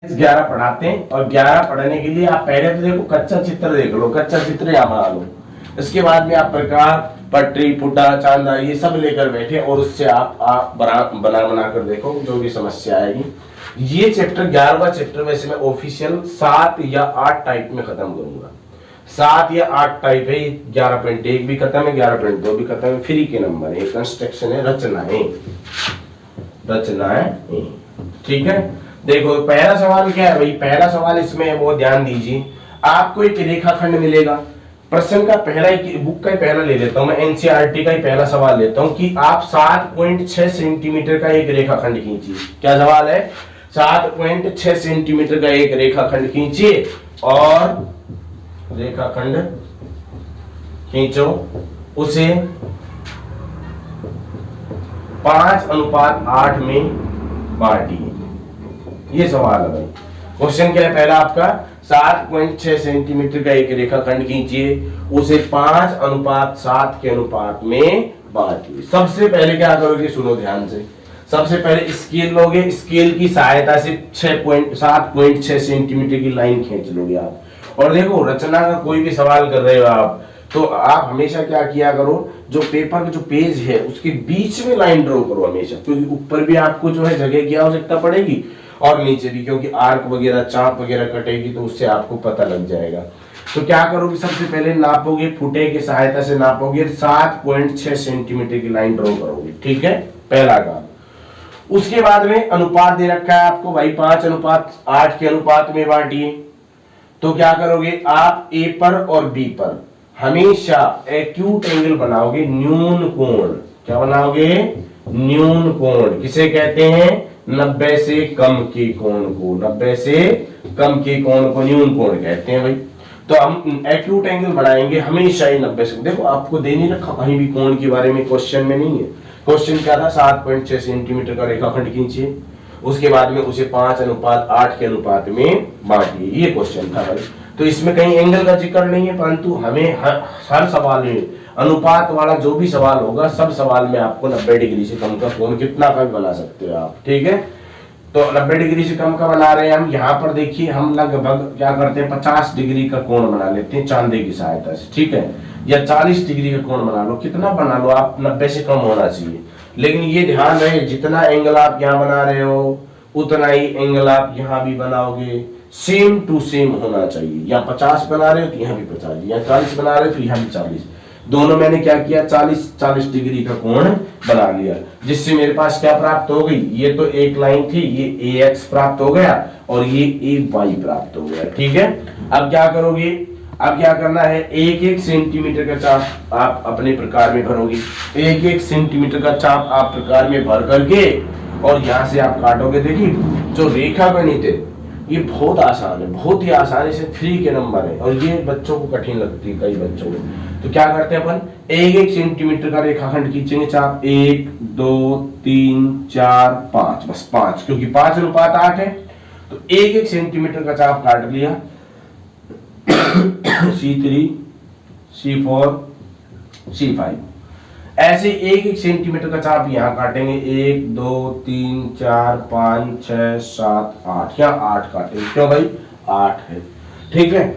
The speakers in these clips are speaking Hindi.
11 पढ़ाते हैं और 11 पढ़ने के लिए आप पहले तो देखो कच्चा चित्र देख लो, कच्चा चित्र यहाँ बना लो। इसके बाद में आप प्रकार, पटरी, फुटा, चांदा ये सब लेकर बैठे और उससे आप बना कर देखो जो भी समस्या आएगी। ये चैप्टर 11वां चैप्टर वैसे मैं ऑफिशियल 7 या 8 टाइप में खत्म करूंगा। 7 या 8 टाइप है। 11.1 भी खत्म है, 11.2 भी खत्म है। फ्री के नंबर है, कंस्ट्रक्शन है, रचनाएं, ठीक है। देखो पहला सवाल क्या है भाई, पहला सवाल इसमें वो ध्यान दीजिए। आपको एक रेखाखंड मिलेगा। प्रश्न का पहला ही बुक का ही पहला ले लेता हूं मैं, एनसीईआरटी का ही पहला सवाल लेता हूं कि आप 7.6 सेंटीमीटर का एक रेखाखंड खींचिए। क्या सवाल है? 7.6 सेंटीमीटर का एक रेखाखंड खींचिए और रेखाखंड खींचो, उसे 5:8 में बांटिए। ये सवाल है भाई। क्वेश्चन क्या है पहला आपका? 7.6 सेंटीमीटर का एक रेखाखंड खींचिए, उसे 5:7 के अनुपात में बांटिए। सबसे पहले क्या करोगे, सुनो ध्यान से। सबसे पहले स्केल लोगे, स्केल की सहायता से 7.6 सेंटीमीटर की लाइन खींच लोगे आप। और देखो रचना का कोई भी सवाल कर रहे हो आप, तो आप हमेशा क्या किया करो, जो पेपर का जो पेज है उसके बीच में लाइन ड्रॉ करो हमेशा, क्योंकि ऊपर भी आपको जो है जगह की आवश्यकता पड़ेगी और नीचे भी, क्योंकि आर्क वगैरह, चाप वगैरह कटेगी तो उससे आपको पता लग जाएगा। तो क्या करोगे, सबसे पहले नापोगे, फुटे की सहायता से नापोगे, 7.6 सेंटीमीटर की लाइन ड्रॉ करोगे, ठीक है, पहला काम। उसके बाद में अनुपात दे रखा है आपको भाई, 5:8 के अनुपात में बांटिए। तो क्या करोगे आप, ए पर और बी पर हमेशा एक्यूट एंगल बनाओगे, न्यून कोण। क्या बनाओगे? न्यून कोण। किसे कहते हैं? 90 से कम के कोण को, 90 से कम के कोण को न्यून कोण कहते हैं भाई। तो हम एक्यूट एंगल बनाएंगे हमेशा ही 90 से। देखो आपको दे नहीं रखा कहीं भी कोण के बारे में, क्वेश्चन में नहीं है। क्वेश्चन क्या था? 7.6 सेंटीमीटर का रेखाखंड खींचिए, उसके बाद में उसे 5:8 के अनुपात में बांटिए। ये क्वेश्चन था भाई। तो इसमें कहीं एंगल का जिक्र नहीं है, परंतु हमें हर सवाल में अनुपात वाला जो भी सवाल होगा, सब सवाल में आपको 90 डिग्री से कम का कोण कितना का भी बना सकते हो आप, ठीक है। तो 90 डिग्री से कम का बना रहे हैं हम। यहाँ पर देखिए हम लगभग क्या करते हैं, 50 डिग्री का कोण बना लेते हैं चांदे की सहायता से, ठीक है, या 40 डिग्री का कोण बना लो, कितना बना लो आप, 90 से कम होना चाहिए। लेकिन ये ध्यान रहे, जितना एंगल आप यहाँ बना रहे हो उतना ही एंगल आप यहाँ भी बनाओगे, सेम टू सेम होना चाहिए। या 50 बना रहे हो तो यहाँ भी 50, या 40 बना रहे हो तो यहाँ भी 40। दोनों मैंने क्या किया, 40 डिग्री का कोण बना लिया, जिससे मेरे पास क्या प्राप्त हो गई, ये तो एक लाइन थी, ये AX प्राप्त हो गया और ये AY प्राप्त हो गया, ठीक है। अब क्या करोगे, अब क्या करना है, 1-1 सेंटीमीटर का चाप आप अपने प्रकार में भरोगे। 1-1 सेंटीमीटर का चाप आप प्रकार में भर करके और यहाँ से आप काटोगे। देखिए जो रेखा गणित है ये बहुत आसान है, बहुत ही आसान, इसे फ्री के नंबर है और ये बच्चों को कठिन लगती है कई बच्चों को। तो क्या करते हैं अपन, 1-1 सेंटीमीटर का रेखाखंड खींचेंगे चाप, 1, 2, 3, 4, 5, बस 5, क्योंकि 5:8 है। तो 1-1 सेंटीमीटर का चाप काट लिया, C3, C4, C5, ऐसे 1-1 सेंटीमीटर का चाप यहाँ काटेंगे, 1, 2, 3, 4, 5, 6, 7, 8, यहाँ 8 काटेंगे। क्यों भाई? 8 है, ठीक है।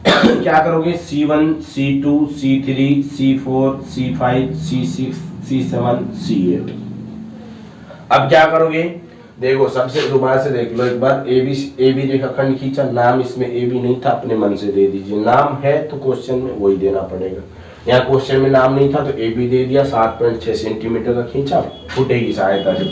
क्या करोगे, C1, C2, C3, C4, C5, C6, C7, C8। अब क्या करोगे, देखो सबसे दोबारा से देख लो एक बार। ए बी रेखाखंड खींचा, नाम इसमें ए बी नहीं था, अपने मन से दे दीजिए। नाम है तो क्वेश्चन में वही देना पड़ेगा। यहाँ क्वेश्चन में नाम नहीं था तो ए बी दे दिया। 7.6 सेंटीमीटर का खींचा फुटे की सहायता से।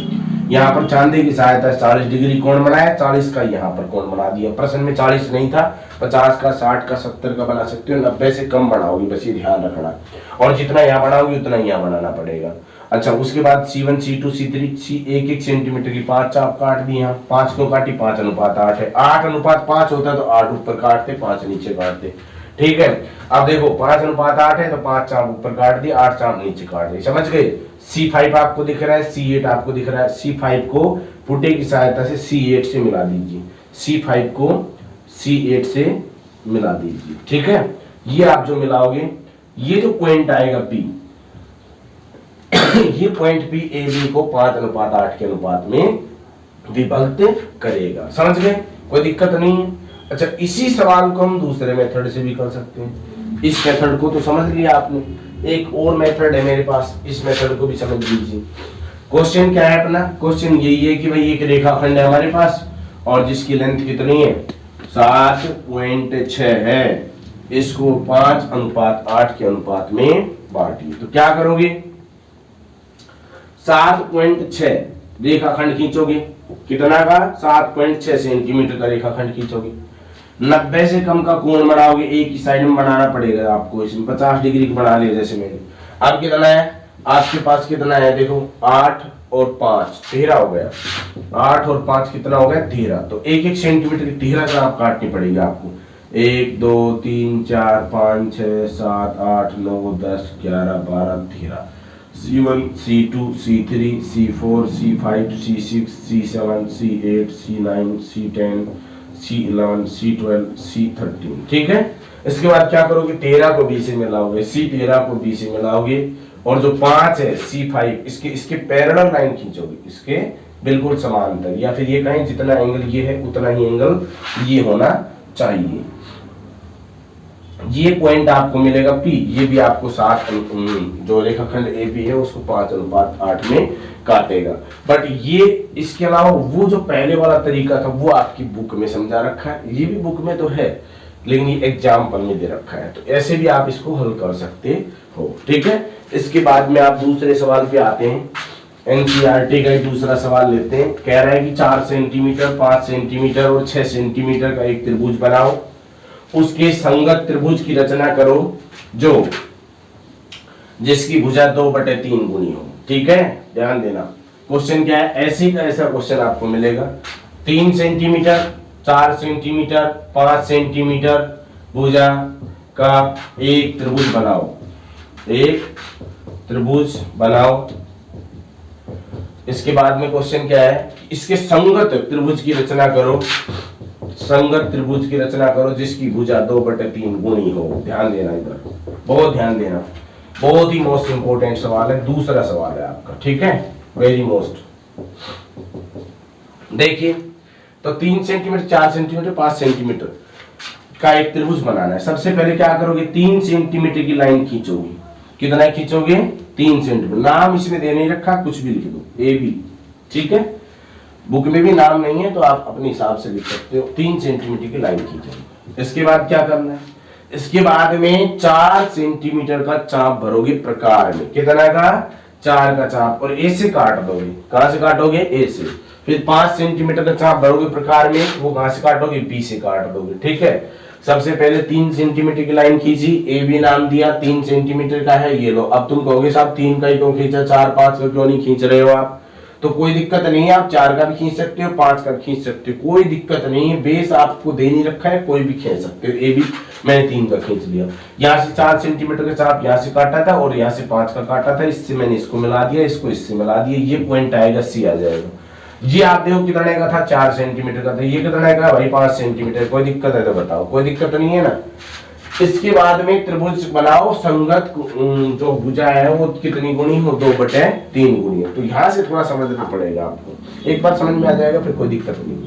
यहाँ पर चांदी की सहायता से 40 डिग्री कोण बनाया, 40 का यहाँ पर कोण बना दिया। प्रश्न में 40 नहीं था, 50 का, 60 का, 70 का बना सकते हो, 90 से कम बनाओगे, बस ये ध्यान रखना। और जितना यहाँ बनाओगे उतना यहाँ बनाना पड़ेगा। अच्छा, उसके बाद C1, C2, C3, 1-1 सेंटीमीटर की 5 चाप काट दी। यहाँ 5 क्यों काटी, 5:8 है। 8:5 होता है तो 8 ऊपर काटते, 5 नीचे काटते, ठीक है। अब देखो 5:8 है तो 5 चाप ऊपर काट दी, 8 चाप नीचे काट दी, समझ गए। C5 आपको दिख रहा है, C8 आपको दिख रहा है। C5 को फुटे की सहायता से C8 से मिला दीजिए, C5 को C8 से मिला दीजिए, ठीक है। ये आप जो मिलाओगे, ये जो पॉइंट आएगा P, ये पॉइंट P AB को 5:8 के अनुपात में विभक्त करेगा। समझ गए, कोई दिक्कत नहीं है। अच्छा, इसी सवाल को हम दूसरे मेथड से भी कर सकते हैं। इस मेथड को तो समझ लिया आपने, एक और मेथड है मेरे पास, इस मेथड को भी समझ लीजिए। क्वेश्चन क्या है अपना? क्वेश्चन यही है कि भाई एक रेखाखंड है हमारे पास और जिसकी लेंथ कितनी है 7.6 है, इसको 5:8 के अनुपात में बांटिए। तो क्या करोगे, 7.6 रेखाखंड खींचोगे, कितना का 7.6 सेंटीमीटर का रेखाखंड खींचोगे। 90 से कम का कोण बनाओगे, एक ही साइड में बनाना पड़ेगा आपको, इसमें 50 डिग्री का बना लिया जैसे मैंने। अब कितना है आपके पास, कितना है देखो, 8 और 5 13 हो गया, 8 और 5 कितना हो गया 13। तो एक एक सेंटीमीटर की 13 का आप काटनी पड़ेगी आपको। 1 2 3 4 5 6 7 8 9 10 11 12 13, C1 C2 C3 C4 C5 C6 C7 C8 C9 C10 C11 C12 C13, ठीक है। इसके बाद क्या करोगे, 13 को B से मिलाओगे, C13 को B से मिलाओगे, और जो 5 है C5 इसके पैरेलल लाइन खींचोगे, इसके बिल्कुल समांतर, या फिर ये कहें जितना एंगल ये है उतना ही एंगल ये होना चाहिए। ये पॉइंट आपको मिलेगा P, ये भी आपको 7 जो रेखाखंड AB है उसको 5:8 में काटेगा। बट ये इसके अलावा वो जो पहले वाला तरीका था वो आपकी बुक में समझा रखा है, ये भी बुक में तो है लेकिन ये एग्जाम्पल में दे रखा है, तो ऐसे भी आप इसको हल कर सकते हो, ठीक है। इसके बाद में आप दूसरे सवाल पे आते हैं। एनसीईआरटी का दूसरा सवाल लेते हैं। कह रहा है कि 4 सेंटीमीटर 5 सेंटीमीटर और 6 सेंटीमीटर का एक त्रिभुज बनाओ, उसके संगत त्रिभुज की रचना करो जो जिसकी भुजा 2/3 गुनी हो, ठीक है। ध्यान देना, क्वेश्चन क्या है, ऐसी का ऐसा क्वेश्चन आपको मिलेगा। 3 सेंटीमीटर 4 सेंटीमीटर 5 सेंटीमीटर भुजा का एक त्रिभुज बनाओ, एक त्रिभुज बनाओ। इसके बाद में क्वेश्चन क्या है, इसके संगत त्रिभुज की रचना करो, संगत त्रिभुज की रचना करो जिसकी भुजा 2/3 गुनी हो। ध्यान देना, इधर बहुत ध्यान देना, बहुत ही मोस्ट इंपोर्टेंट सवाल है, दूसरा सवाल है आपका, ठीक है, वेरी मोस्ट। देखिए, तो 3 सेंटीमीटर 4 सेंटीमीटर 5 सेंटीमीटर का एक त्रिभुज बनाना है। सबसे पहले क्या करोगे, 3 सेंटीमीटर की लाइन खींचोगे। कितना खींचोगे, 3 सेंटीमीटर। नाम इसमें दे नहीं रखा, कुछ भी लिख दो, AB, ठीक है। बुक में भी नाम नहीं है तो आप अपने हिसाब से लिख सकते हो। 3 सेंटीमीटर की लाइन खींचोगे। इसके बाद क्या करना है, इसके बाद में 4 सेंटीमीटर का चाप भरोगे प्रकार में। कितना का, 4 का चाप, और ए से काट दोगे। कहां से काटोगे, ए से। फिर 5 सेंटीमीटर का चाप भरोगे प्रकार में, वो कहां से काटोगे, बी से काट दोगे, ठीक है। सबसे पहले 3 सेंटीमीटर की लाइन खींची, ए बी नाम दिया, 3 सेंटीमीटर का है, ये लो। अब तुम कहोगे साहब 3 का ही क्यों खींचा, 4 5 का क्यों नहीं खींच रहे हो आप? तो कोई दिक्कत नहीं है, आप 4 का भी खींच सकते हो, 5 का भी खींच सकते हो, कोई दिक्कत नहीं है। बेस आपको दे नहीं रखा है, कोई भी खींच सकते हो। ए बी मैंने 3 का खींच लिया, यहाँ से 4 सेंटीमीटर का चाप यहाँ से काटा था और यहाँ से 5 का काटा था, इससे मैंने इसको मिला दिया, इसको इससे मिला दिया, ये पॉइंट आएगा, सी आ जाएगा। ये आप देखो कितने का था, 4 सेंटीमीटर का था, ये कितने का भाई 5 सेंटीमीटर। कोई दिक्कत है तो बताओ, कोई दिक्कत नहीं है ना। इसके बाद में त्रिभुज बनाओ, संगत जो भुजा है वो कितनी गुनी हो, 2/3 गुनी है। तो यहां से थोड़ा समझना पड़ेगा आपको, एक बार समझ में आ जाएगा फिर कोई दिक्कत नहीं।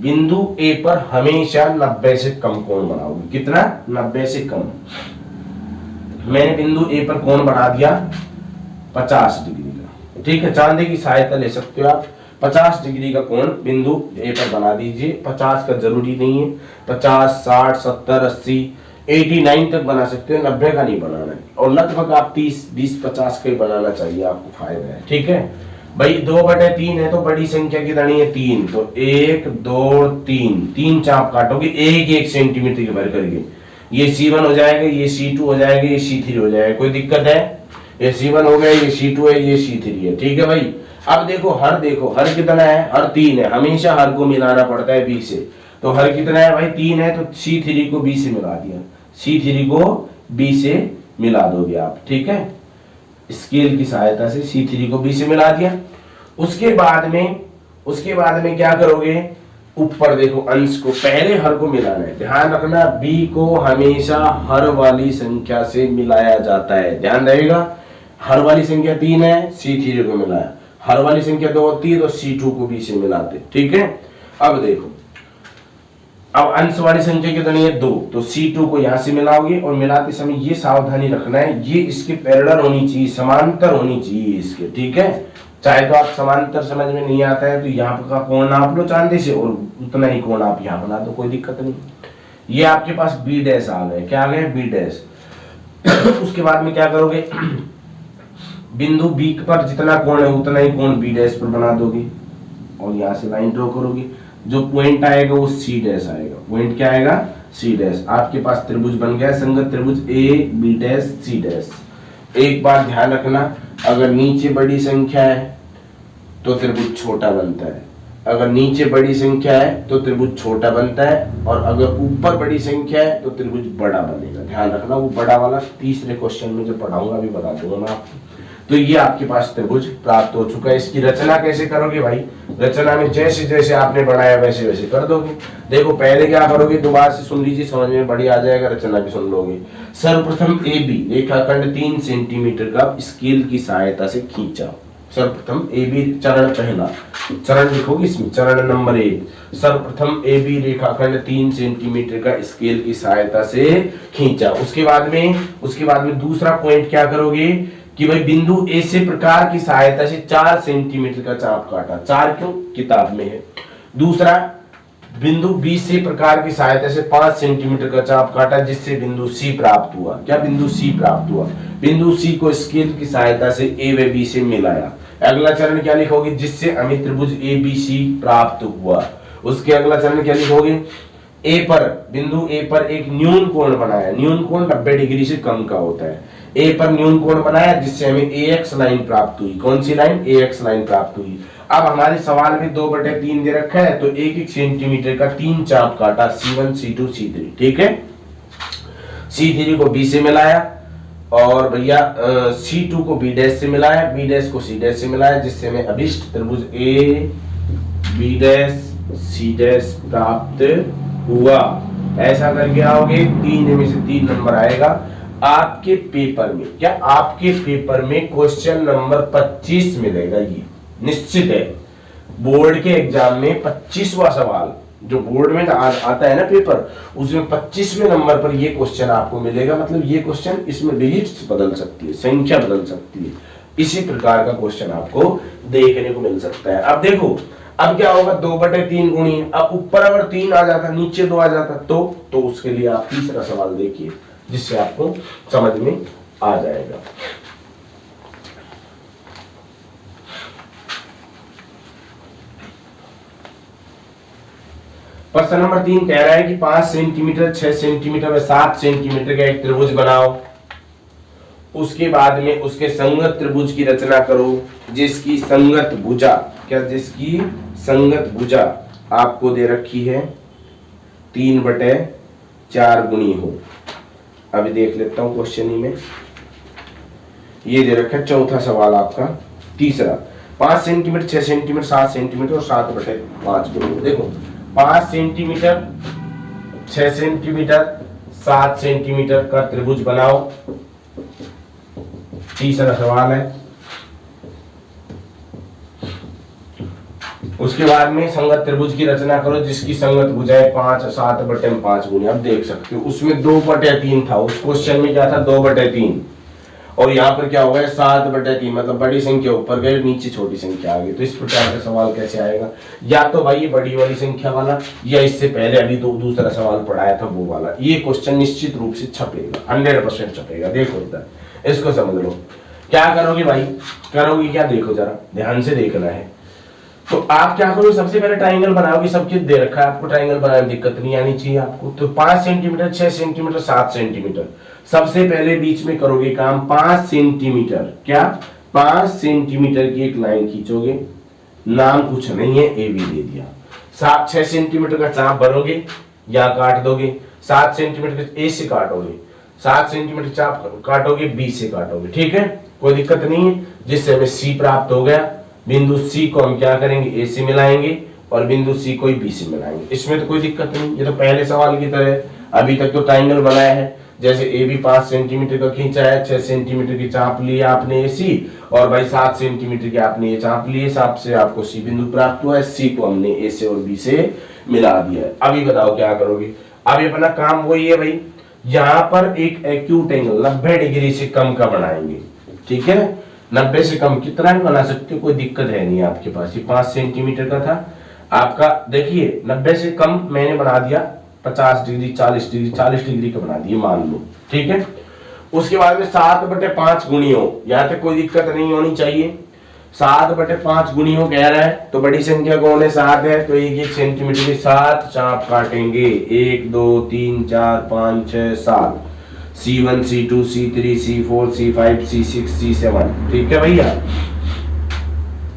बिंदु ए पर हमेशा 90 से कम कोण बनाओगे। कितना, 90 से कम। मैंने बिंदु ए पर कोण बना दिया 50 डिग्री का, ठीक है। चांदी की सहायता ले सकते हो आप। 50 डिग्री का कोण बिंदु ए पर बना दीजिए। 50 का जरूरी नहीं है, 50 60 70 80 89 तक बना सकते हो, 90 का नहीं बनाना है। और लगभग आप 30 20 50 का ही बनाना चाहिए, आपको फायदा है, ठीक है भाई। 2/3 है तो बड़ी संख्या कितनी है, 3। तो 1 2 3 चाप काटोगे 1 सेंटीमीटर के भर करके। ये C1 हो जाएगा, ये C2 हो जाएगा, ये C3 हो जाएगा। कोई दिक्कत है, ये C1 हो गया, ये C2 है, ये C3 है, ठीक है भाई। अब देखो हर कितना है, हर 3 है। हमेशा हर को मिलाना पड़ता है B से। तो हर कितना है भाई, 3 है, तो C3 को B से मिला दिया, C3 को B से मिला दोगे आप, ठीक है। स्केल की सहायता से C3 को B से मिला दिया। उसके बाद में क्या करोगे, ऊपर देखो अंश को, पहले हर को मिलाना है। ध्यान रखना, B को हमेशा हर वाली संख्या से मिलाया जाता है, ध्यान रहेगा। हर वाली संख्या 3 है, C3 को मिलाया, हर वाली संख्या 2 होती है तो C2 को B से मिलाते, ठीक है। अब देखो, अब अंश वाली संख्या कितनी है 2, तो C2 को यहां से मिलाओगे और मिलाते समय ये सावधानी रखना है ये इसके पैरेलल होनी चाहिए, समांतर होनी चाहिए इसके, ठीक है। चाहे तो आप समांतर समझ में नहीं आता है तो यहाँ का कोण नाप लो चांदी से और उतना ही कोण आप यहाँ बना दो, कोई दिक्कत नहीं। ये आपके पास B डैश आ गए, क्या आ गए B डैश। उसके बाद में क्या करोगे, बिंदु B पर जितना कोण है उतना ही कोण B डैश पर बना दोगे और यहाँ से लाइन ड्रॉ करोगे। जो पॉइंट आएगा वो C डैश आएगा, पॉइंट क्या आएगा C डैश। आपके पास त्रिभुज बन गया संगत त्रिभुज A B dash C dash. एक बार ध्यान रखना, अगर नीचे बड़ी संख्या है तो त्रिभुज छोटा बनता है, अगर नीचे बड़ी संख्या है तो त्रिभुज छोटा बनता है, और अगर ऊपर बड़ी संख्या है तो त्रिभुज बड़ा बनेगा। ध्यान रखना, वो बड़ा वाला तीसरे क्वेश्चन में जो पढ़ाऊंगा अभी बता दूंगा मैं आपको। तो ये आपके पास त्रिभुज प्राप्त हो चुका है। इसकी रचना कैसे करोगे भाई, रचना में जैसे जैसे आपने बनाया वैसे वैसे कर दोगे। देखो पहले क्या करोगे, दोबारा से सुन लीजिए, समझ में बढ़िया आ जाएगा, रचना भी सुन लोगे। सर्वप्रथम AB रेखाखंड 3 सेंटीमीटर का स्केल की सहायता से खींचा। सर्वप्रथम AB चरण पहला, चरण लिखोगे इसमें, चरण नंबर 1, सर्वप्रथम AB रेखाखंड 3 सेंटीमीटर का स्केल की सहायता से खींचा। उसके बाद में दूसरा पॉइंट क्या करोगे कि भाई बिंदु A से प्रकार की सहायता से 4 सेंटीमीटर का चाप काटा। 4 क्यों, किताब में है। दूसरा, बिंदु B से प्रकार की सहायता से 5 सेंटीमीटर का चाप काटा जिससे बिंदु C प्राप्त हुआ। क्या बिंदु C प्राप्त हुआ, बिंदु C को स्केल की सहायता से A व B से मिलाया। अगला चरण क्या लिखोगे, जिससे हमें त्रिभुज ABC प्राप्त हुआ। उसके अगला चरण क्या लिखोगे, बिंदु A पर एक न्यून कोण बनाया। न्यून कोण 90 डिग्री से कम का होता है। A पर न्यून कोण बनाया जिससे हमें AX लाइन प्राप्त हुई। कौन सी लाइन, AX लाइन प्राप्त हुई। अब हमारे सवाल में 2/3 दे रखा है तो 1-1 सेंटीमीटर का 3 चाप काटा, C1 C2 C3, ठीक है। C3 को B से मिलाया और भैया C2 को B डैश से मिलाया, B डैश को C डैश से मिलाया जिससे हमें अभिष्ट त्रिभुज A B dash C dash प्राप्त हुआ। ऐसा करके आओगे 3 में से 3 नंबर आएगा आपके पेपर में। क्या आपके पेपर में क्वेश्चन नंबर 25 मिलेगा, ये निश्चित है। बोर्ड के एग्जाम में 25वां सवाल जो बोर्ड में आता है ना पेपर, उसमें 25वें नंबर पर ये क्वेश्चन आपको मिलेगा। मतलब ये क्वेश्चन, इसमें डिजिट्स बदल सकती है, संख्या बदल सकती है, इसी प्रकार का क्वेश्चन आपको देखने को मिल सकता है। अब देखो, अब क्या होगा, 2/3 गुणी, अब ऊपर अगर 3 आ जाता, नीचे 2 आ जाता तो उसके लिए आप तीसरा सवाल देखिए जिससे आपको समझ में आ जाएगा। प्रश्न नंबर 3 कह रहा है कि 5 सेंटीमीटर 6 सेंटीमीटर और 7 सेंटीमीटर का एक त्रिभुज बनाओ। उसके बाद में उसके संगत त्रिभुज की रचना करो जिसकी संगत भुजा, क्या, जिसकी संगत भुजा आपको दे रखी है 3/4 गुणी हो। अभी देख लेता हूं क्वेश्चन में, ये दे रखा है चौथा सवाल आपका। तीसरा, 5 सेंटीमीटर 6 सेंटीमीटर 7 सेंटीमीटर और 7/5 गुणी। देखो 5 सेंटीमीटर 6 सेंटीमीटर 7 सेंटीमीटर का त्रिभुज बनाओ, तीसरा सवाल है। उसके बाद में संगत त्रिभुज की रचना करो जिसकी संगत भुजाएं 5 7/5 गुणी। अब देख सकते हो उसमें 2/3 था, उस क्वेश्चन में क्या था 2/3, और यहाँ पर क्या होगा 7/3, मतलब बड़ी संख्या ऊपर गई, नीचे छोटी संख्या आ गई। तो इस प्रकार का सवाल कैसे आएगा, या तो भाई ये बड़ी वाली संख्या वाला, या इससे पहले अभी दूसरा सवाल पढ़ाया था वो वाला। ये क्वेश्चन निश्चित रूप से छपेगा, 100% छपेगा। देखो इधर, इसको समझ लो। क्या करोगे भाई, करोगे क्या, देखो जरा ध्यान से देखना है। तो आप क्या करोगे, सबसे पहले ट्राइंगल बनाओगे। सब कुछ दे रखा है आपको, ट्राइंगल बनाने में दिक्कत नहीं आनी चाहिए आपको। तो 5 सेंटीमीटर 6 सेंटीमीटर 7 सेंटीमीटर, सबसे पहले बीच में करोगे काम 5 सेंटीमीटर, क्या 5 सेंटीमीटर की एक लाइन खींचोगे, नाम कुछ नहीं है, ए बी दे दिया। 6 सेंटीमीटर का चाप भरोगे या काट दोगे, 7 सेंटीमीटर ए से काटोगे, 7 सेंटीमीटर चाप काटोगे, बी से काटोगे, ठीक है, कोई दिक्कत नहीं है। जिससे हमें सी प्राप्त हो गया। बिंदु सी को हम क्या करेंगे, ए से मिलाएंगे, और बिंदु सी को बी से मिलाएंगे। इसमें तो कोई दिक्कत नहीं, ये तो पहले सवाल की तरह है। अभी तक तो ट्राइंगल बनाया है, जैसे ए बी 5 सेंटीमीटर का खींचा है, 6 सेंटीमीटर की चाप ली आपने ए सी, और भाई 7 सेंटीमीटर की आपने ये चाप ली, हिसाब से आपको सी बिंदु प्राप्त हुआ है। सी को हमने ए से और बी से मिला दिया है। अभी बताओ क्या करोगे। अभी अपना काम वही है भाई, यहाँ पर एक एक्यूट एंगल 90 डिग्री से कम का बनाएंगे, ठीक है। 90 से कम कितना भी बना सकते हो, कोई दिक्कत है नहीं आपके पास। ये 5 सेंटीमीटर का था आपका, देखिए 90 से कम मैंने बना दिया 50 डिग्री, 40 डिग्री, 40 डिग्री का बना दिए मान लो, ठीक है। उसके बाद में 7/5 गुणियों, यहाँ तक कोई दिक्कत नहीं होनी चाहिए। 7/5 गुणियों कह रहा है तो बड़ी संख्या कौन है, 7 है, तो 1-1 सेंटीमीटर की 7 चाप काटेंगे। 1 2 3 4 5 6 7, C1 C2 C3 C4 C5 C6 C7, ठीक है भैया।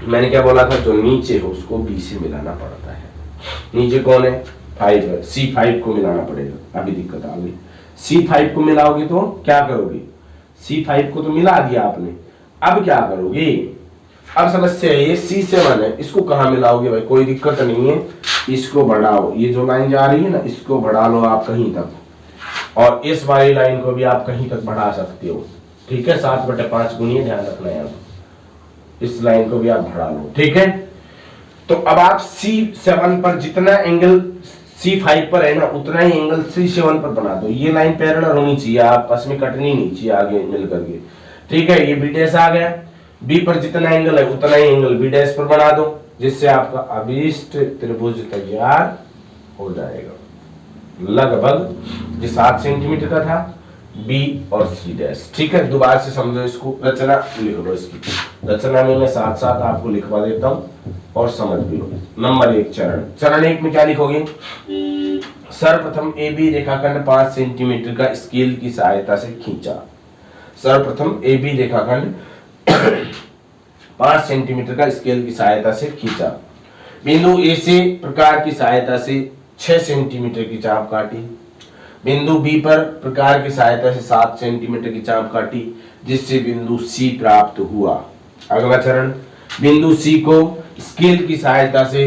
मैंने क्या बोला था, जो नीचे हो उसको बी से मिलाना पड़ता है। नीचे कौन है, 5 है, C5 को मिलाना पड़ेगा। अभी दिक्कत आ गई, C5 को मिलाओगे तो क्या करोगे, C5 को तो मिला दिया आपने, अब क्या करोगे। अब समस्या ये C7 है, इसको कहाँ मिलाओगे भाई, कोई दिक्कत नहीं है, इसको बढ़ाओ। ये जो लाइन जा रही है ना, इसको बढ़ा लो आप कहीं तक, और इस वाली लाइन को भी आप कहीं तक बढ़ा सकते हो, ठीक है। 7/5 गुणिए, ध्यान रखना है, इस लाइन को भी आप बढ़ा लो, ठीक है। तो अब आप C7 पर जितना एंगल C5 पर है ना, उतना ही एंगल C7 पर बना दो। ये लाइन पैरेलल होनी चाहिए, आपस में कटनी नहीं चाहिए आगे मिल करके, ठीक है। ये बी डैश आ गया, बी पर जितना एंगल है उतना ही एंगल बी डैश पर बना दो, जिससे आपका अभीष्ट त्रिभुज तैयार हो जाएगा। लगभग जो 7 सेंटीमीटर का था, बी और सी डैश, ठीक है। दोबारा से समझो इसको, रचना लिख लो इसकी, रचना में मैं साथ साथ आपको लिखवा देता हूं और समझ भी लो। नंबर 1 चरण 1 में क्या लिखोगे, सर्वप्रथम ए बी रेखाखंड 5 सेंटीमीटर का स्केल की सहायता से खींचा। सर्वप्रथम ए बी रेखाखंड 5 सेंटीमीटर का स्केल की सहायता से खींचा। बिंदु ए से प्रकार की सहायता से 6 सेंटीमीटर की चाप काटी। बिंदु बी पर प्रकार की सहायता से 7 सेंटीमीटर की चाप काटी, जिससे बिंदु सी प्राप्त हुआ। अगला चरण, बिंदु सी को स्केल की सहायता से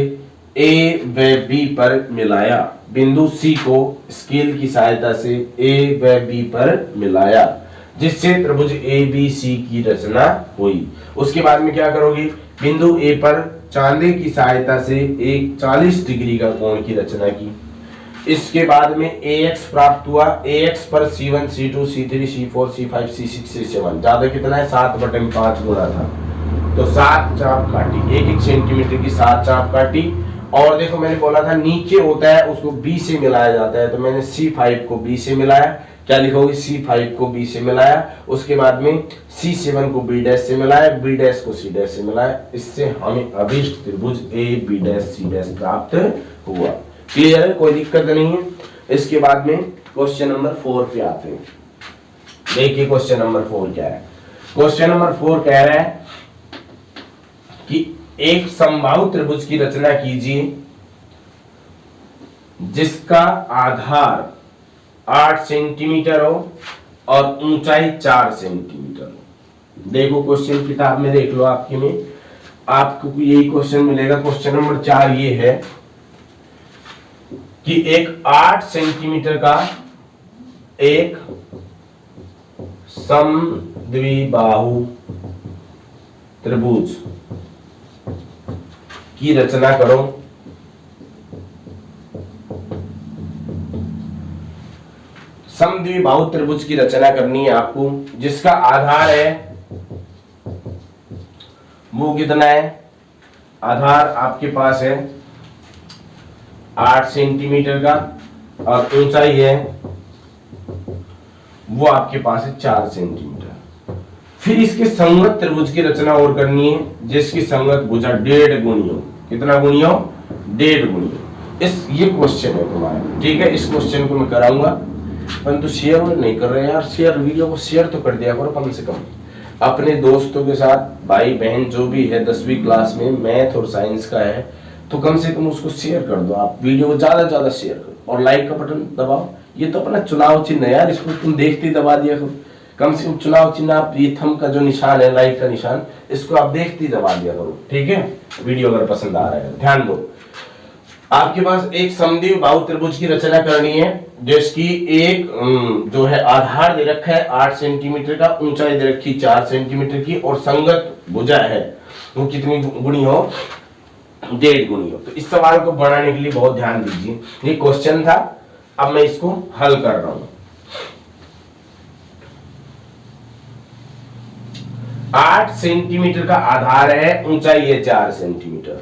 ए व बी पर मिलाया। बिंदु सी को स्केल की सहायता से ए व बी पर मिलाया, जिससे त्रिभुज ए बी सी की रचना हुई। उसके बाद में क्या करोगे, बिंदु ए पर चांदे की सहायता से एक 40 डिग्री का कोण की रचना की। इसके बाद में AX प्राप्त हुआ। AX पर C1 C2 C3 C4 C5 C6 C7, ज्यादा कितना है, 7/5 गुणा था, तो 7 चाप काटी, 1-1 सेंटीमीटर की 7 चाप काटी। और देखो मैंने बोला था नीचे होता है उसको B से मिलाया जाता है, तो मैंने C5 को B से मिलाया। क्या लिखोगे, C5 को B से मिलाया। उसके बाद में C7 को B डैश से मिलाया, B डैश को C डैश से मिलाया। इससे हमें अभीष्ट त्रिभुज A B dash C dash प्राप्त हुआ। क्लियर है, कोई दिक्कत नहीं है। इसके बाद में क्वेश्चन नंबर 4 पे आते हैं। देखिए क्वेश्चन नंबर 4 क्या है। क्वेश्चन नंबर 4 कह रहा है कि एक समबाहु त्रिभुज की रचना कीजिए जिसका आधार 8 सेंटीमीटर हो और ऊंचाई 4 सेंटीमीटर हो। देखो क्वेश्चन किताब में देख लो, आपके में आपको यही क्वेश्चन मिलेगा। क्वेश्चन नंबर 4 ये है कि एक 8 सेंटीमीटर का एक समद्विबाहु त्रिभुज की रचना करो। समद्विबाहु त्रिभुज की रचना करनी है आपको, जिसका आधार है, वो कितना है, आधार आपके पास है 8 सेंटीमीटर का और ऊंचाई है वो आपके पास है 4 सेंटीमीटर। फिर इसके संगत त्रिभुज की रचना और करनी है, जिसकी संगत भुजा 1.5 गुणी हो। कितना गुणी हो, 1.5 गुणी हो। ये क्वेश्चन है तुम्हारा, ठीक है। इस क्वेश्चन को मैं कराऊंगा, परंतु शेयर नहीं कर रहे यार। शेयर वीडियो को शेयर तो कर दिया करो कम से कम अपने दोस्तों के साथ, भाई बहन जो भी है 10वीं क्लास में मैथ और साइंस का है, तो कम से कम उसको शेयर कर दो। आप वीडियो को ज्यादा शेयर करो और लाइक का बटन दबाओ। ये तो अपना चुनाव चिन्ह है यार, इसको तुम देखते ही दबा दिया करो। कम से कम चुनाव चिन्ह आप, ये थंब का जो निशान है, लाइक का निशान, इसको आप देखते ही दबा दिया करो, ठीक है। वीडियो अगर पसंद आ रहा है ध्यान दो। आपके पास एक समद्विबाहु बाहु त्रिभुज की रचना करनी है, जिसकी एक जो है आधार दे रखा है 8 सेंटीमीटर का, ऊंचाई दे रखी 4 सेंटीमीटर की, और संगत भुजा है वो कितनी गुणी हो, 1.5 गुणी हो। तो इस सवाल को बनाने के लिए बहुत ध्यान दीजिए, ये क्वेश्चन था, अब मैं इसको हल कर रहा हूं। 8 सेंटीमीटर का आधार है, ऊंचाई है 4 सेंटीमीटर।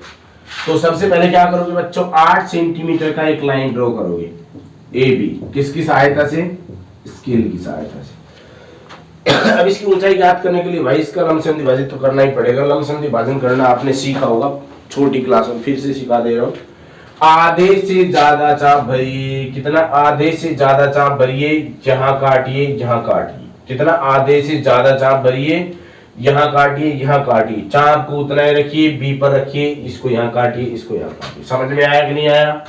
तो सबसे पहले क्या करोगे बच्चों, 8 सेंटीमीटर का एक लाइन ड्रॉ करोगे ए बी, किसकी सहायता से, स्केल की सहायता से। अब इसकी ऊंचाई ज्ञात करने के लिए भाई इसका लमसम विभाजित तो करना ही पड़ेगा। लमसम विभाजन करना आपने सीखा होगा छोटी क्लास में, फिर से सिखा दे रहा हूं। आधे से ज्यादा चाप भरिए, कितना, आधे से ज्यादा चाप भरिए, यहां काटिए यहां काटिए, कितना, आधे से ज्यादा चाप भरिए, यहां काटिए यहां काटिए, चाप को उतना ही रखिए, बी पर रखिए, इसको यहां काटिए इसको यहां काटिए। समझ में आया कि नहीं आया?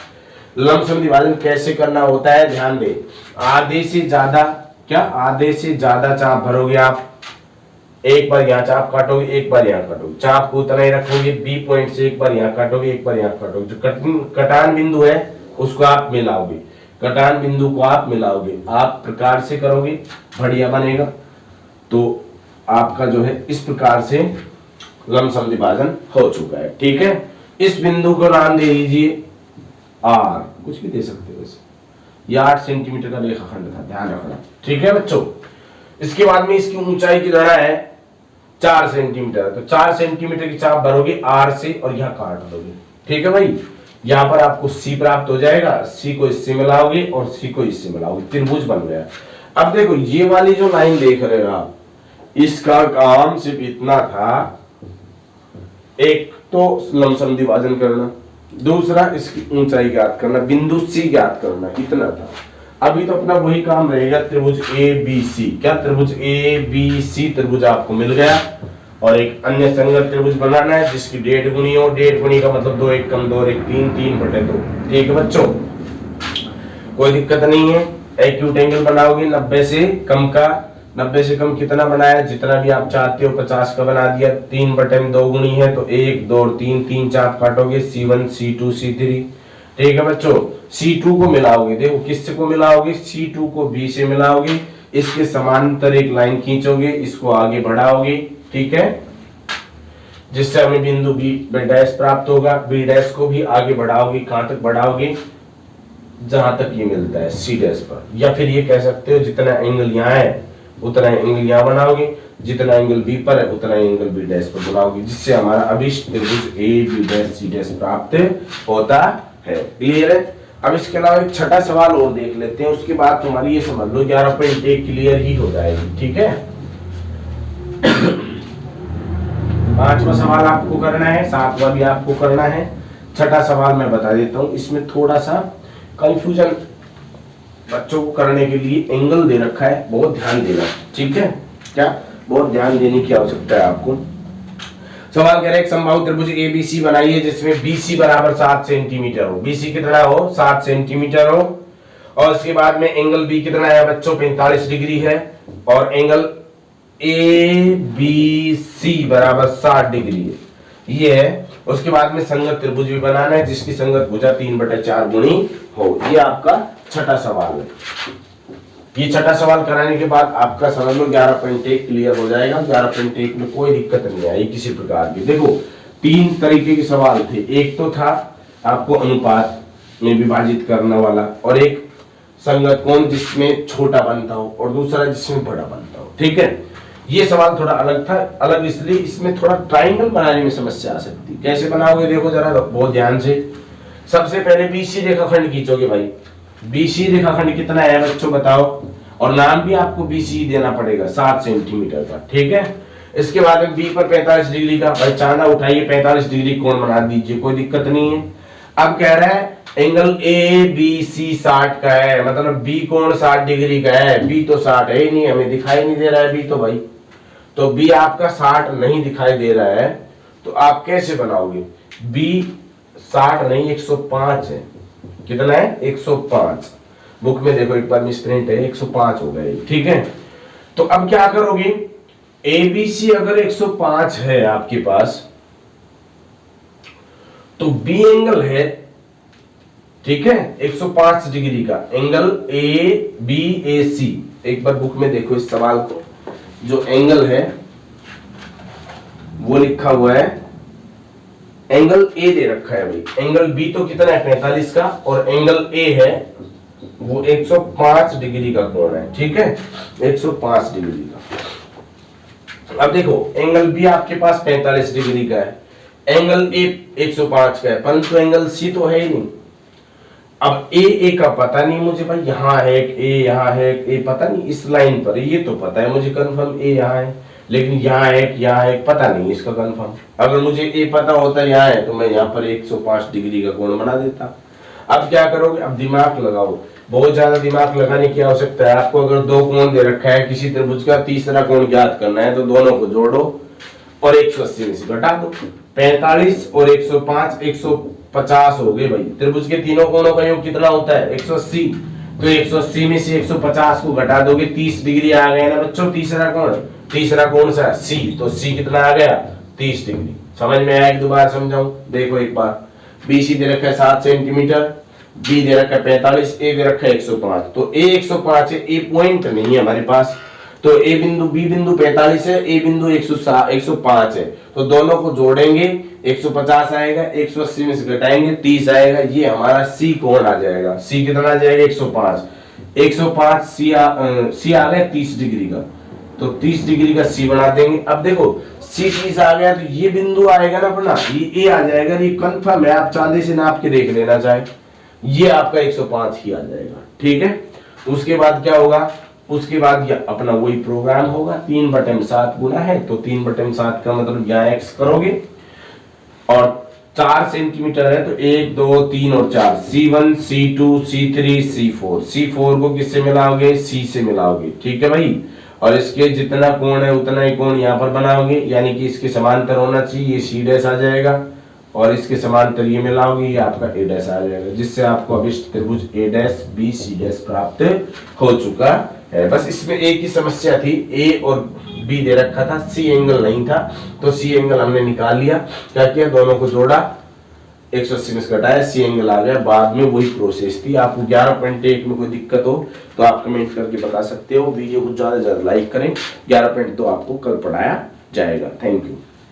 लमसम विभाजन कैसे करना होता है ध्यान दे। आधे से ज्यादा, क्या, आधे से ज्यादा चाप भरोगे आप, एक बार यहाँ चाप काटोगे, एक बार यहाँ काटोगे, चाप को उतना ही रखोगे, बी पॉइंट से एक बार यहाँ काटोगे, एक बार यहाँ काटोगे, जो कटान बिंदु है उसको आप मिलाओगे, कटान बिंदु को आप मिलाओगे, आप प्रकार से करोगे बढ़िया बनेगा। तो आपका जो है इस प्रकार से लमसम विभाजन हो चुका है, ठीक है। इस बिंदु को नाम दे दीजिए आर, कुछ भी दे सकते हो वैसे। यह 8 सेंटीमीटर का रेखाखंड था, ध्यान रखना, ठीक है बच्चों। इसके बाद में इसकी ऊंचाई की गणना है 4 सेंटीमीटर, तो 4 सेंटीमीटर की चाप भरोगे आर से और यहाँ काट दोगे, ठीक है भाई। यहाँ पर आपको सी प्राप्त हो जाएगा, सी को इससे मिलाओगे और सी को इससे मिलाओगे, त्रिभुज बन गया। अब देखो ये वाली जो लाइन देख रहे हो आप, इसका काम सिर्फ इतना था, एक तो लमसम विभाजन करना, दूसरा इसकी ऊंचाई ज्ञात करना, बिंदु सी ज्ञात करना, इतना था। अभी तो अपना वही काम रहेगा, त्रिभुज ए बी सी, क्या, त्रिभुज ए बी सी त्रिभुज आपको मिल गया, और एक अन्य संगत त्रिभुज बनाना है जिसकी 1.5 गुणी हो। 1.5 गुणी का मतलब 2 1 कम 2 1 3, 3/2, ठीक है बच्चों, कोई दिक्कत नहीं है। एक्यूट एंगल बनाओगे 90 से कम का, 90 से कम कितना बनाया, जितना भी आप चाहते हो, 50 का बना दिया, 3/2 गुणी है तो 1 2 3, 3 चाप काटोगे, C1 C2 C3, ठीक है बच्चों। C2 को मिलाओगे, देखो किससे को मिलाओगे, C2 को B से मिलाओगे, इसके समांतर एक लाइन खींचोगे, इसको आगे बढ़ाओगे, ठीक है, जिससे हमें बिंदु B डैश प्राप्त होगा। B डैश को भी आगे बढ़ाओगे, कहां तक बढ़ाओगे, जहां तक ये मिलता है C डैश पर, या फिर ये कह सकते हो जितना एंगल यहाँ है उतना एंगल यहाँ बनाओगे, जितना एंगल B पर है उतना एंगल B डैश पर बनाओगे, जिससे हमारा अभिष्ट त्रिभुज A B dash C dash प्राप्त होता है। क्लियर है? अब इसके अलावा एक छठा सवाल और देख लेते हैं, उसके बाद तुम्हारी ये समझ लो 11.1 क्लियर ही हो जाएगी, ठीक है। 5वां सवाल आपको करना है, 7वां भी आपको करना है, छठा सवाल मैं बता देता हूं। इसमें थोड़ा सा कंफ्यूजन बच्चों को करने के लिए एंगल दे रखा है, बहुत ध्यान देना, ठीक है, क्या, बहुत ध्यान देने की आवश्यकता है आपको। सवाल कह रहे हैं एक समबाहु त्रिभुज ABC बनाइए जिसमें BC बराबर 7 सेंटीमीटर हो, BC कितना हो, 7 सेंटीमीटर हो, और इसके बाद में एंगल B कितना है बच्चों, 45 डिग्री है, और एंगल ABC बराबर 60 डिग्री है, ये है। उसके बाद में संगत त्रिभुज भी बनाना है जिसकी संगत भुजा 3/4 गुणी हो। ये आपका छठा सवाल है। ये छठा सवाल कराने के बाद आपका समझ लो 11.1 क्लियर हो जाएगा। 11.1 में कोई दिक्कत नहीं आई किसी प्रकार की। देखो 3 तरीके के सवाल थे, एक तो था आपको अनुपात में विभाजित करने वाला, और एक संगत कोण जिसमें छोटा बनता हो, और दूसरा जिसमें बड़ा बनता हो, ठीक है। ये सवाल थोड़ा अलग था, अलग इसलिए इसमें थोड़ा ट्राइंगल बनाने में समस्या आ सकती। कैसे बनाओगे देखो जरा बहुत ध्यान से। सबसे पहले BC रेखाखंड खींचोगे भाई। BC रेखाखंड कितना है बच्चों बताओ, और नाम भी आपको BC देना पड़ेगा 7 सेंटीमीटर का, ठीक है। इसके बाद में B पर 45 डिग्री का भाई चांदा उठाइए, 45 डिग्री कोण बना दीजिए, कोई दिक्कत नहीं है। अब कह रहा है एंगल ABC 60 का है, मतलब B कोण 60 डिग्री का है। B तो 60 है ही नहीं, हमें दिखाई नहीं दे रहा है B तो भाई, तो B आपका 60 नहीं दिखाई दे रहा है, तो आप कैसे बनाओगे। B 60 नहीं 105 है, कितना है 105, बुक में देखो एक बार मिसप्रिंट है, 105 हो गए, ठीक है। तो अब क्या करोगे, ABC अगर 105 है आपके पास, तो B एंगल है ठीक है, 105 डिग्री का एंगल ए बी ए सी। एक बार बुक में देखो इस सवाल को, जो एंगल है वो लिखा हुआ है, एंगल ए दे रखा है भाई, एंगल बी तो कितना है 45 का, और एंगल ए है वो 105 डिग्री का कोण है। ठीक है, 105 डिग्री का। अब देखो एंगल बी आपके पास 45 डिग्री का है, एंगल ए 105 का है, परंतु एंगल सी तो है ही नहीं। अब ए का पता नहीं मुझे भाई, यहाँ है एक ए, यहाँ है एक ए, पता नहीं इस लाइन पर, ये तो पता है मुझे कंफर्म ए यहाँ है, लेकिन यहाँ है पता नहीं इसका कंफर्म। अगर मुझे ए पता होता यहाँ है तो मैं यहाँ पर 105 डिग्री का कोण बना देता। अब क्या करोगे, अब दिमाग लगाओ, बहुत ज्यादा दिमाग लगाने की आवश्यकता है आपको। अगर दो कोण दे रखा है किसी त्रिभुज का, तीसरा कोण ज्ञात करना है तो दोनों को जोड़ो और 180 में से घटा दो। 45 और 105 150 हो गए भाई। त्रिभुज के तीनों कोणों का योग कितना होता है 180, तो 180 में से 150 को घटा दोगे 30 डिग्री आ गया ना बच्चों। तीसरा कौन सा सी, तो सी कितना आ गया 30 डिग्री। समझ में आया? एक दो बार समझाऊं, देखो एक बार। बी सी दे रखा है 7 सेंटीमीटर, बी दे रखा है 45, ए दे रखा है 105। तो ए 105 है, ए पॉइंट नहीं है हमारे पास, तो ए बिंदु बी बिंदु 45 है, ए बिंदु 105 है, तो दोनों को जोड़ेंगे 150 आएगा, 180 में से घटाएंगे 30 आएगा, ये हमारा सी कोण आ जाएगा। सी कितना आ जाएगा 105 सी आ गया 30 डिग्री का, तो 30 डिग्री का सी बना देंगे। अब देखो सी 30 आ गया तो ये बिंदु आएगा ना अपना, ये आ जाएगा, ये कंफर्म है, आप चांदी से नाप के देख लेना चाहे, ये आपका 105 ही आ जाएगा। ठीक है, उसके बाद क्या होगा, उसके बाद अपना वही प्रोग्राम होगा, 3/7 गुना है तो 3/7 का मतलब यहाँ x करोगे, और 4 सेंटीमीटर है तो 1 2 3 और 4, C1 C2 C3 C4, C4 को किससे मिलाओगे C से मिलाओगे। ठीक है भाई, और इसके जितना कोण है उतना ही कोण यहाँ पर बनाओगे, यानी कि इसके समांतर होना चाहिए, ये C डैश आ जाएगा, और इसके समांतर ये मिलाओगे, ये आपका A डैश आ जाएगा, जिससे आपको अभिष्ट त्रिभुज A dash B C dash प्राप्त हो चुका है। बस इसमें एक ही समस्या थी, A और B दे रखा था, C एंगल नहीं था, तो C एंगल हमने निकाल लिया। क्या किया, दोनों को जोड़ा, 180 में से घटाया, C एंगल आ गया। बाद में वही प्रोसेस थी। आपको 11.1 में कोई दिक्कत हो तो आप कमेंट करके बता सकते हो। वीडियो को ज्यादा से ज्यादा लाइक करें। 11.2 आपको कल पढ़ाया जाएगा। Thank you.